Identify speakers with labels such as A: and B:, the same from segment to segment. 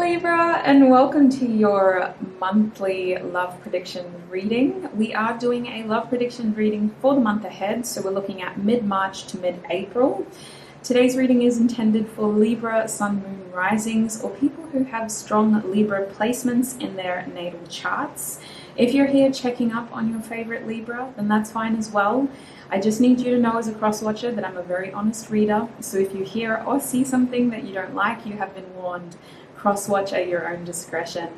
A: Libra, and welcome to your monthly love prediction reading. We are doing a love prediction reading for the month ahead, so we're looking at mid-March to mid-April. Today's reading is intended for Libra, Sun, Moon, Risings, or people who have strong Libra placements in their natal charts. If you're here checking up on your favorite Libra, then that's fine as well. I just need you to know as a cross-watcher that I'm a very honest reader, so if you hear or see something that you don't like, you have been warned. Cross-watch at your own discretion.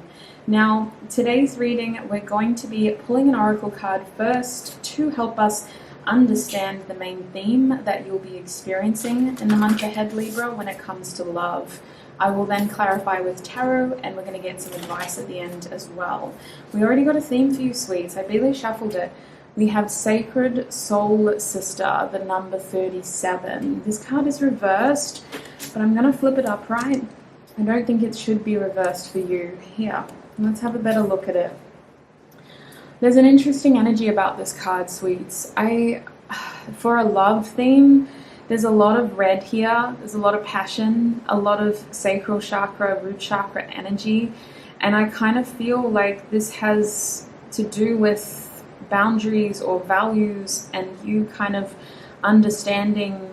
A: Now, today's reading, we're going to be pulling an oracle card first to help us understand the main theme that you'll be experiencing in the month ahead, Libra, when it comes to love. I will then clarify with tarot, and we're going to get some advice at the end as well. We already got a theme for you, sweets. I barely shuffled it. We have Sacred Soul Sister, the number 37. This card is reversed, but I'm going to flip it upright. I don't think it should be reversed for you. Here, let's have a better look at it. There's an interesting energy about this card, sweets. For a love theme, there's a lot of red here. There's a lot of passion, a lot of sacral chakra, root chakra energy. And I kind of feel like this has to do with boundaries or values and you kind of understanding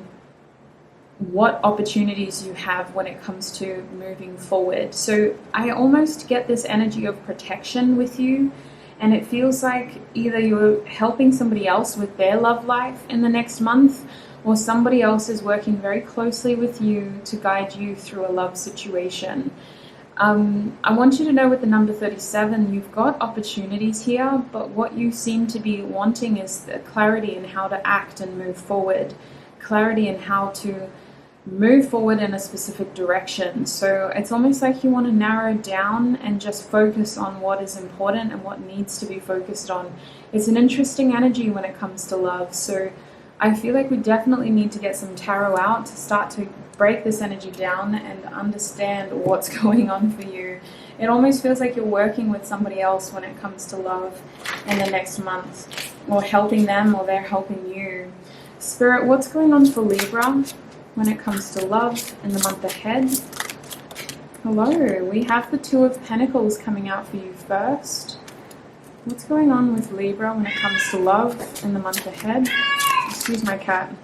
A: what opportunities you have when it comes to moving forward. So I almost get this energy of protection with you, and it feels like either you're helping somebody else with their love life in the next month, or somebody else is working very closely with you to guide you through a love situation. I want you to know with the number 37, you've got opportunities here, but what you seem to be wanting is clarity in how to act and move forward, clarity in how to move forward in a specific direction. So it's almost like you want to narrow down and just focus on what is important and what needs to be focused on. It's an interesting energy when it comes to love. So I feel like we definitely need to get some tarot out to start to break this energy down and understand what's going on for you. It almost feels like you're working with somebody else when it comes to love in the next month, or helping them or they're helping you. Spirit, what's going on for Libra when it comes to love in the month ahead? Hello, we have the Two of Pentacles coming out for you first. What's going on with Libra when it comes to love in the month ahead? Excuse my cat.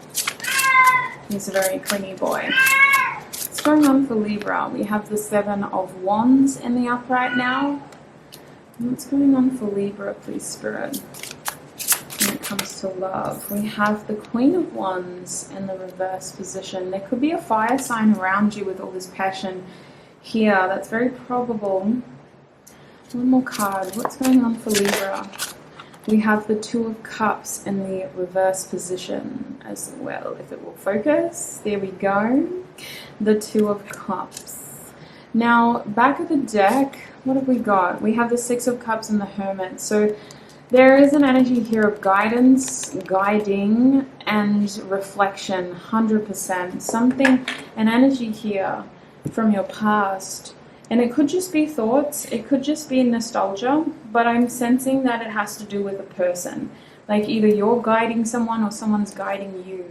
A: He's a very clingy boy. What's going on for Libra? We have the Seven of Wands in the upright now. What's going on for Libra, please, Spirit? When it comes to love, we have the Queen of Wands in the reverse position. There could be a fire sign around you with all this passion here. That's very probable. One more card. What's going on for Libra? We have the Two of Cups in the reverse position as well. If it will focus, there we go. The Two of Cups. Now, back of the deck, what have we got? We have the Six of Cups and the Hermit. So there is an energy here of guidance, guiding, and reflection, 100%. An energy here from your past. And it could just be thoughts, it could just be nostalgia, but I'm sensing that it has to do with a person. Like either you're guiding someone or someone's guiding you.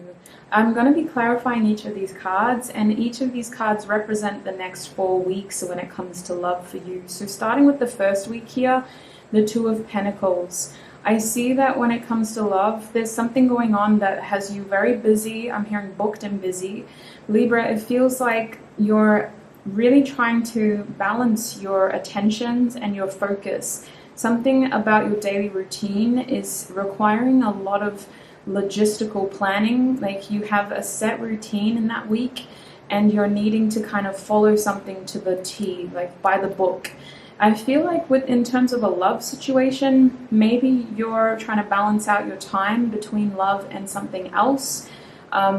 A: I'm going to be clarifying each of these cards, and each of these cards represent the next 4 weeks when it comes to love for you. So starting with the first week here, the Two of Pentacles. I see that when it comes to love, there's something going on that has you very busy. I'm hearing booked and busy. Libra, it feels like you're really trying to balance your attentions and your focus. Something about your daily routine is requiring a lot of logistical planning. Like you have a set routine in that week and you're needing to kind of follow something to the T, like by the book. I feel like in terms of a love situation, maybe you're trying to balance out your time between love and something else.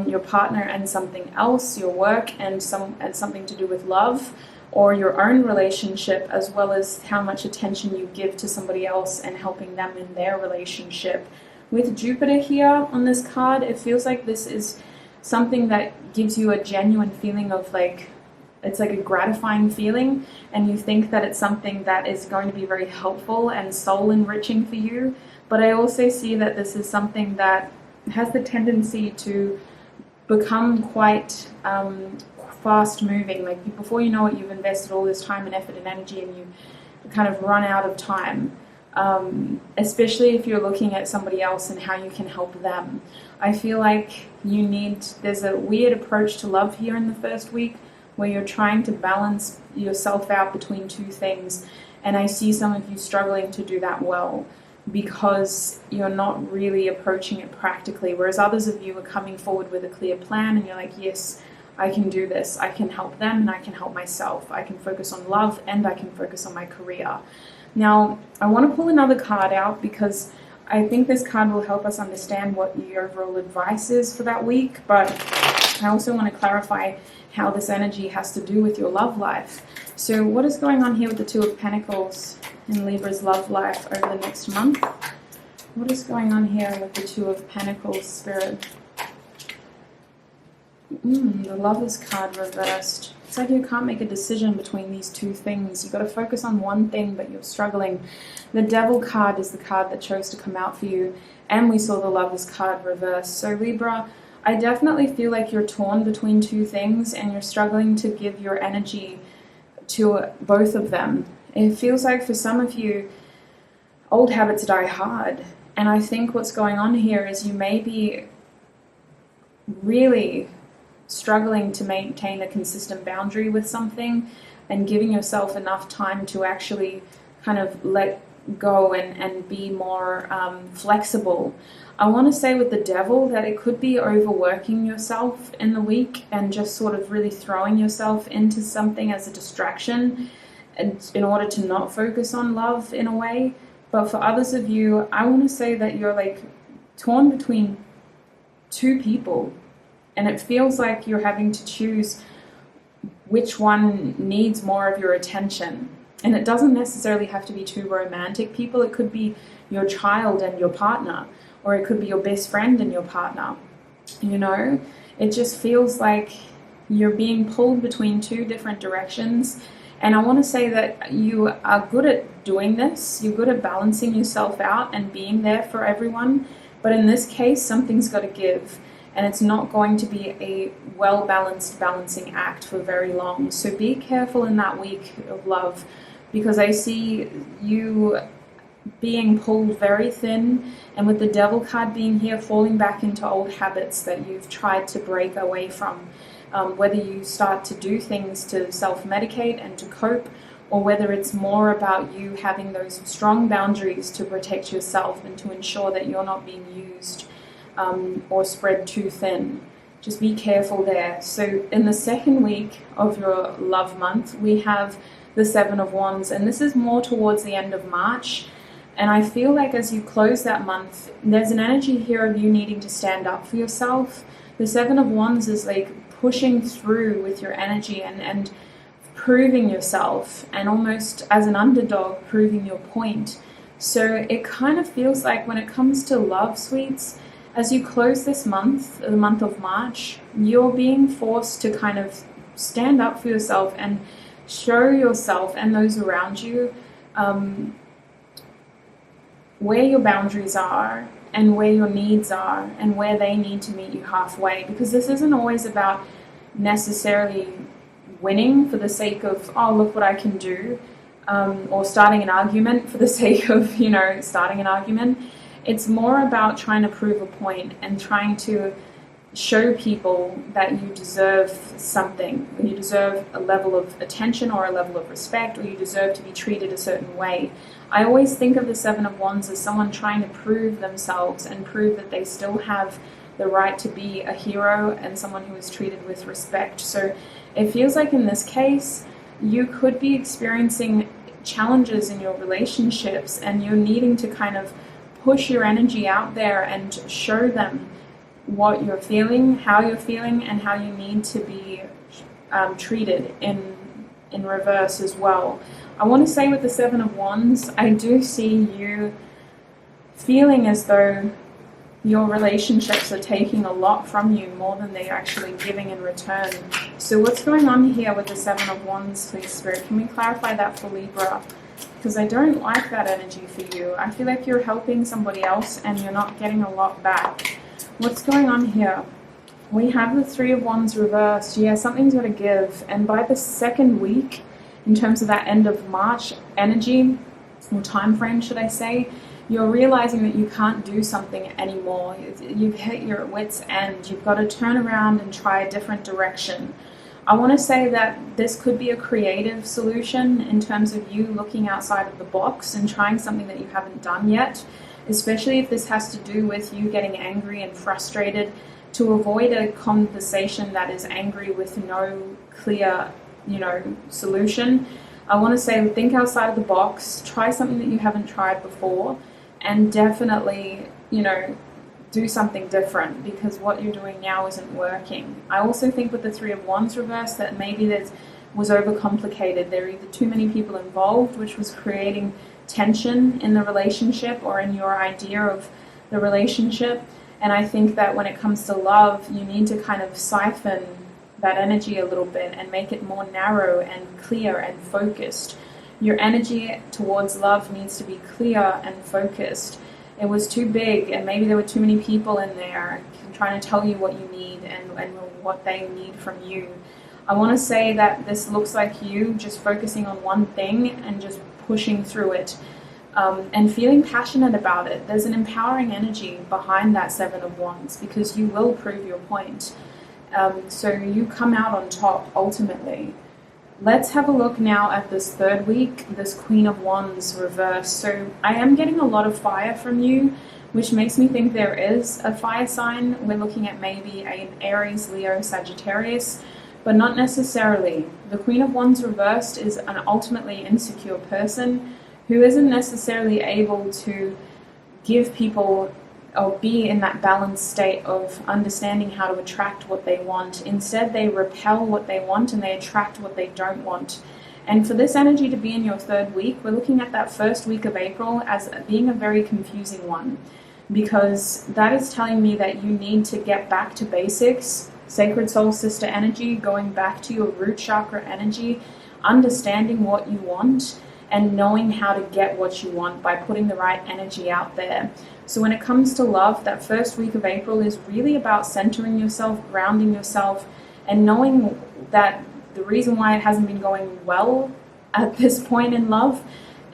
A: Your partner and something else, your work and something to do with love, or your own relationship, as well as how much attention you give to somebody else and helping them in their relationship. With Jupiter here on this card, it feels like this is something that gives you a genuine feeling of like, it's like a gratifying feeling, and you think that it's something that is going to be very helpful and soul enriching for you. But I also see that this is something that has the tendency to become quite fast moving. Like before you know it, you've invested all this time and effort and energy, and you kind of run out of time. Especially if you're looking at somebody else and how you can help them. I feel like there's a weird approach to love here in the first week where you're trying to balance yourself out between two things, and I see some of you struggling to do that well because you're not really approaching it practically, whereas others of you are coming forward with a clear plan and you're like, yes, I can do this, I can help them and I can help myself, I can focus on love and I can focus on my career. Now, I want to pull another card out because I think this card will help us understand what the overall advice is for that week, but I also want to clarify how this energy has to do with your love life. So what is going on here with the Two of Pentacles in Libra's love life over the next month? What is going on here with the Two of Pentacles, Spirit? The Lover's card reversed. It's like you can't make a decision between these two things. You've got to focus on one thing, but you're struggling. The Devil card is the card that chose to come out for you, and we saw the Lover's card reversed. So Libra, I definitely feel like you're torn between two things, and you're struggling to give your energy to both of them. It feels like for some of you, old habits die hard. And I think what's going on here is you may be really struggling to maintain a consistent boundary with something and giving yourself enough time to actually kind of let go and be more flexible. I want to say with the Devil that it could be overworking yourself in the week and just sort of really throwing yourself into something as a distraction in order to not focus on love in a way. But for others of you, I want to say that you're like torn between two people, and it feels like you're having to choose which one needs more of your attention. And it doesn't necessarily have to be two romantic people. It could be your child and your partner, or it could be your best friend and your partner. You know, it just feels like you're being pulled between two different directions. And I want to say that you are good at doing this. You're good at balancing yourself out and being there for everyone. But in this case, something's got to give. And it's not going to be a well-balanced balancing act for very long. So be careful in that week of love, because I see you being pulled very thin, and with the Devil card being here, falling back into old habits that you've tried to break away from. Whether you start to do things to self-medicate and to cope, or whether it's more about you having those strong boundaries to protect yourself and to ensure that you're not being used or spread too thin. Just be careful there. So in the second week of your love month, we have the Seven of Wands, and this is more towards the end of March. And I feel like as you close that month, there's an energy here of you needing to stand up for yourself. The Seven of Wands is like pushing through with your energy and proving yourself, and almost as an underdog proving your point. So it kind of feels like when it comes to love, sweets, as you close this month, the month of March, you're being forced to kind of stand up for yourself and show yourself and those around you where your boundaries are and where your needs are and where they need to meet you halfway. Because this isn't always about necessarily winning for the sake of, oh, look what I can do, or starting an argument for the sake of, you know, starting an argument. It's more about trying to prove a point and trying to show people that you deserve something, or you deserve a level of attention or a level of respect, or you deserve to be treated a certain way. I always think of the Seven of Wands as someone trying to prove themselves and prove that they still have the right to be a hero and someone who is treated with respect. So it feels like in this case, you could be experiencing challenges in your relationships, and you're needing to kind of push your energy out there and show them what you're feeling, how you're feeling, and how you need to be treated in reverse as well. I want to say with the Seven of Wands, I do see you feeling as though your relationships are taking a lot from you, more than they're actually giving in return. So what's going on here with the Seven of Wands, please, Spirit? Can we clarify that for Libra? Because I don't like that energy for you. I feel like you're helping somebody else and you're not getting a lot back. What's going on here We have the Three of Wands reversed. Yeah, something's got to give. And by the second week, in terms of that end of March energy, or time frame, should I say, you're realizing that you can't do something anymore. You've hit your wit's end. You've got to turn around and try a different direction. I want to say that this could be a creative solution in terms of you looking outside of the box and trying something that you haven't done yet, especially if this has to do with you getting angry and frustrated, to avoid a conversation that is angry with no clear, solution. I want to say think outside of the box, try something that you haven't tried before, and definitely, do something different, because what you're doing now isn't working. I also think with the Three of Wands reversed that maybe that was overcomplicated. There are either too many people involved, which was creating tension in the relationship or in your idea of the relationship. And I think that when it comes to love, you need to kind of siphon that energy a little bit and make it more narrow and clear and focused. Your energy towards love needs to be clear and focused. It was too big, and maybe there were too many people in there trying to tell you what you need and what they need from you. I want to say that this looks like you just focusing on one thing and just pushing through it. And feeling passionate about it. There's an empowering energy behind that Seven of Wands, because you will prove your point. So you come out on top ultimately. Let's have a look now at this third week, this Queen of Wands reverse. So I am getting a lot of fire from you, which makes me think there is a fire sign. We're looking at maybe an Aries, Leo, Sagittarius, but not necessarily. The Queen of Wands reversed is an ultimately insecure person who isn't necessarily able to give people or be in that balanced state of understanding how to attract what they want. Instead, they repel what they want and they attract what they don't want. And for this energy to be in your third week, we're looking at that first week of April as being a very confusing one, because that is telling me that you need to get back to basics, Sacred Soul Sister energy, going back to your root chakra energy, understanding what you want, and knowing how to get what you want by putting the right energy out there. So when it comes to love, that first week of April is really about centering yourself, grounding yourself, and knowing that the reason why it hasn't been going well at this point in love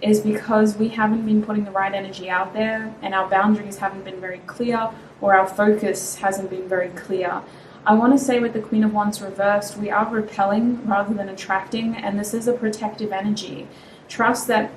A: is because we haven't been putting the right energy out there, and our boundaries haven't been very clear, or our focus hasn't been very clear. I want to say with the Queen of Wands reversed, we are repelling rather than attracting, and this is a protective energy. Trust that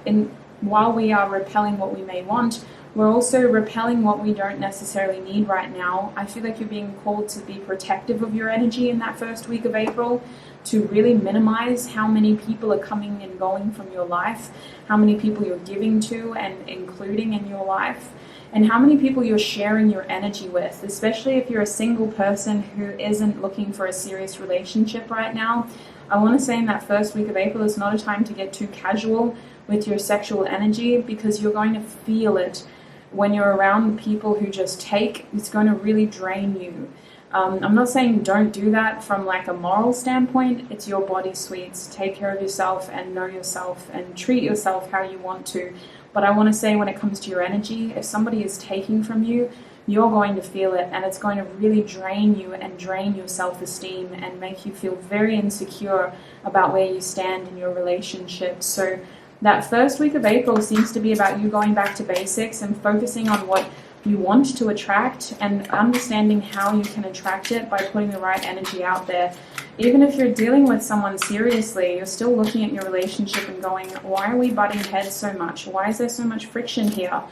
A: while we are repelling what we may want, we're also repelling what we don't necessarily need right now. I feel like you're being called to be protective of your energy in that first week of April, to really minimize how many people are coming and going from your life, how many people you're giving to and including in your life, and how many people you're sharing your energy with, especially if you're a single person who isn't looking for a serious relationship right now. I want to say in that first week of April, it's not a time to get too casual with your sexual energy, because you're going to feel it when you're around people who just take. It's going to really drain you. I'm not saying don't do that from like a moral standpoint. It's your body, sweets. Take care of yourself and know yourself and treat yourself how you want to. But I want to say when it comes to your energy, if somebody is taking from you, you're going to feel it, and it's going to really drain you and drain your self-esteem and make you feel very insecure about where you stand in your relationship. So that first week of April seems to be about you going back to basics and focusing on what you want to attract and understanding how you can attract it by putting the right energy out there. Even if you're dealing with someone seriously, you're still looking at your relationship and going, why are we butting heads so much? Why is there so much friction here?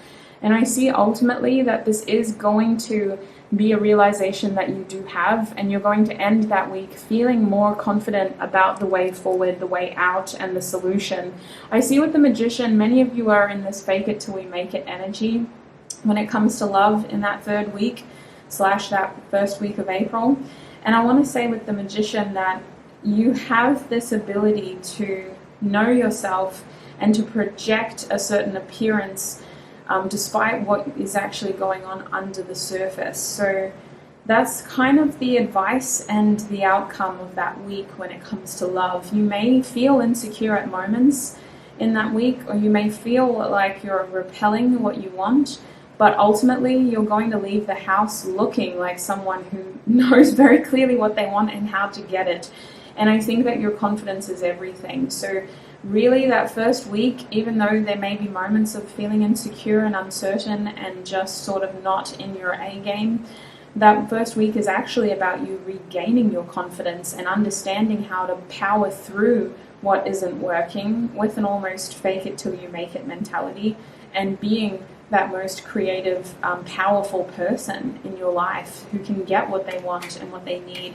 A: And I see ultimately that this is going to be a realization that you do have, and you're going to end that week feeling more confident about the way forward, the way out, and the solution. I see with the Magician, many of you are in this fake it till we make it energy when it comes to love in that third week / that first week of April. And I want to say with the Magician that you have this ability to know yourself and to project a certain appearance despite what is actually going on under the surface. So that's kind of the advice and the outcome of that week when it comes to love. You may feel insecure at moments in that week, or you may feel like you're repelling what you want, but ultimately you're going to leave the house looking like someone who knows very clearly what they want and how to get it. And I think that your confidence is everything. So really that first week, even though there may be moments of feeling insecure and uncertain and just sort of not in your A game, that first week is actually about you regaining your confidence and understanding how to power through what isn't working with an almost fake it till you make it mentality, and being that most creative, powerful person in your life who can get what they want and what they need.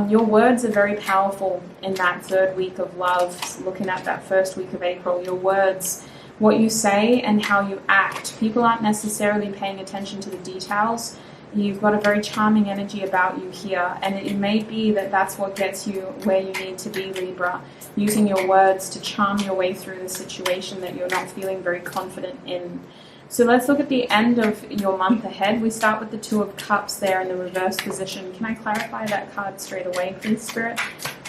A: Your words are very powerful in that third week of love, looking at that first week of April. Your words, what you say and how you act. People aren't necessarily paying attention to the details. You've got a very charming energy about you here, and it may be that that's what gets you where you need to be, Libra. Using your words to charm your way through the situation that you're not feeling very confident in. So let's look at the end of your month ahead. We start with the Two of Cups there in the reverse position. Can I clarify that card straight away, please, Spirit?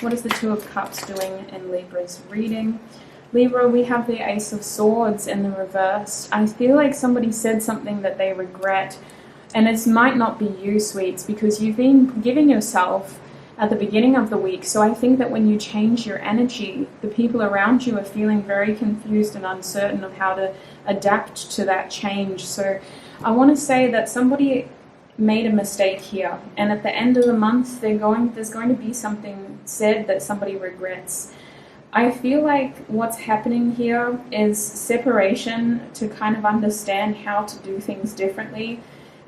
A: What is the Two of Cups doing in Libra's reading? Libra, we have the Ace of Swords in the reverse. I feel like somebody said something that they regret, and it might not be you, sweets, because you've been giving yourself at the beginning of the week. So I think that when you change your energy, the people around you are feeling very confused and uncertain of how to adapt to that change. So I want to say that somebody made a mistake here, and at the end of the month there's going to be something said that somebody regrets. I feel like what's happening here is separation to kind of understand how to do things differently,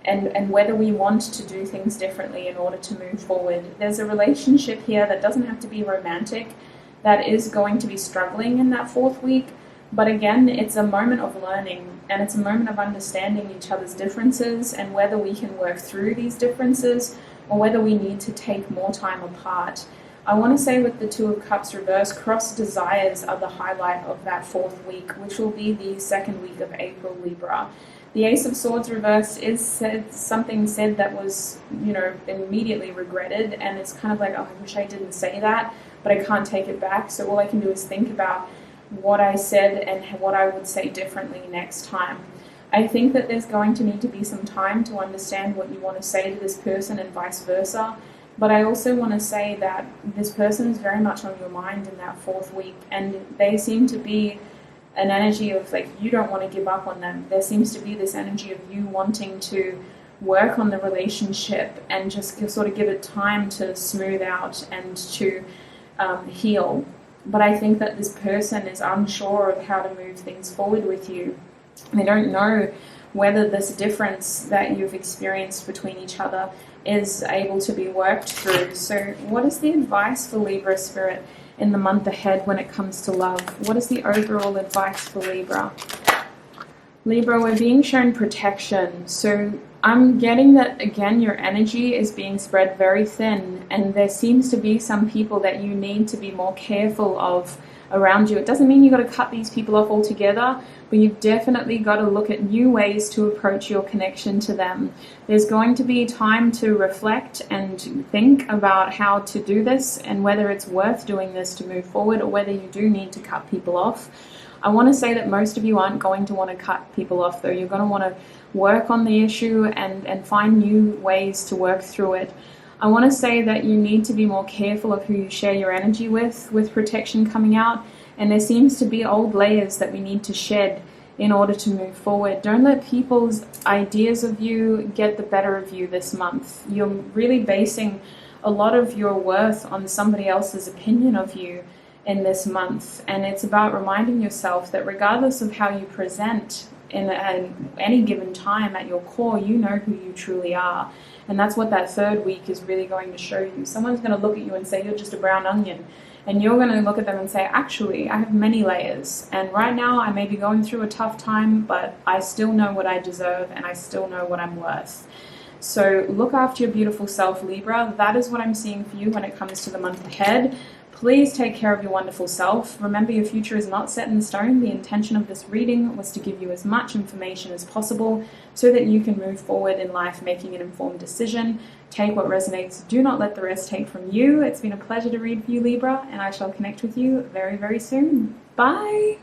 A: and whether we want to do things differently in order to move forward. There's a relationship here that doesn't have to be romantic, that is going to be struggling in that fourth week, but again, it's a moment of learning, and it's a moment of understanding each other's differences and whether we can work through these differences or whether we need to take more time apart. I want to say with the Two of Cups reverse, cross desires are the highlight of that fourth week, which will be the second week of April, Libra. The Ace of Swords reverse is something said that was, immediately regretted, and it's kind of like, oh, I wish I didn't say that, but I can't take it back. So all I can do is think about what I said and what I would say differently next time. I think that there's going to need to be some time to understand what you want to say to this person and vice versa. But I also want to say that this person is very much on your mind in that fourth week, and they seem to be an energy of like you don't want to give up on them. There seems to be this energy of you wanting to work on the relationship and just sort of give it time to smooth out and to heal. But I think that this person is unsure of how to move things forward with you. They don't know whether this difference that you've experienced between each other is able to be worked through. So what is the advice for Libra Spirit in the month ahead when it comes to love? What is the overall advice for Libra? Libra, we're being shown protection. So I'm getting that, again, your energy is being spread very thin, and there seems to be some people that you need to be more careful of around you. It doesn't mean you've got to cut these people off altogether, but you've definitely got to look at new ways to approach your connection to them. There's going to be time to reflect and think about how to do this and whether it's worth doing this to move forward or whether you do need to cut people off. I want to say that most of you aren't going to want to cut people off, though. You're going to want to work on the issue and find new ways to work through it. I want to say that you need to be more careful of who you share your energy with protection coming out, and there seems to be old layers that we need to shed in order to move forward. Don't let people's ideas of you get the better of you this month. You're really basing a lot of your worth on somebody else's opinion of you in this month, and it's about reminding yourself that regardless of how you present in any given time, at your core, you know who you truly are. And that's what that third week is really going to show you. Someone's going to look at you and say, you're just a brown onion. And you're going to look at them and say, actually, I have many layers. And right now I may be going through a tough time, but I still know what I deserve and I still know what I'm worth. So look after your beautiful self, Libra. That is what I'm seeing for you when it comes to the month ahead. Please take care of your wonderful self. Remember, your future is not set in stone. The intention of this reading was to give you as much information as possible so that you can move forward in life making an informed decision. Take what resonates. Do not let the rest take from you. It's been a pleasure to read for you, Libra, and I shall connect with you very, very soon. Bye!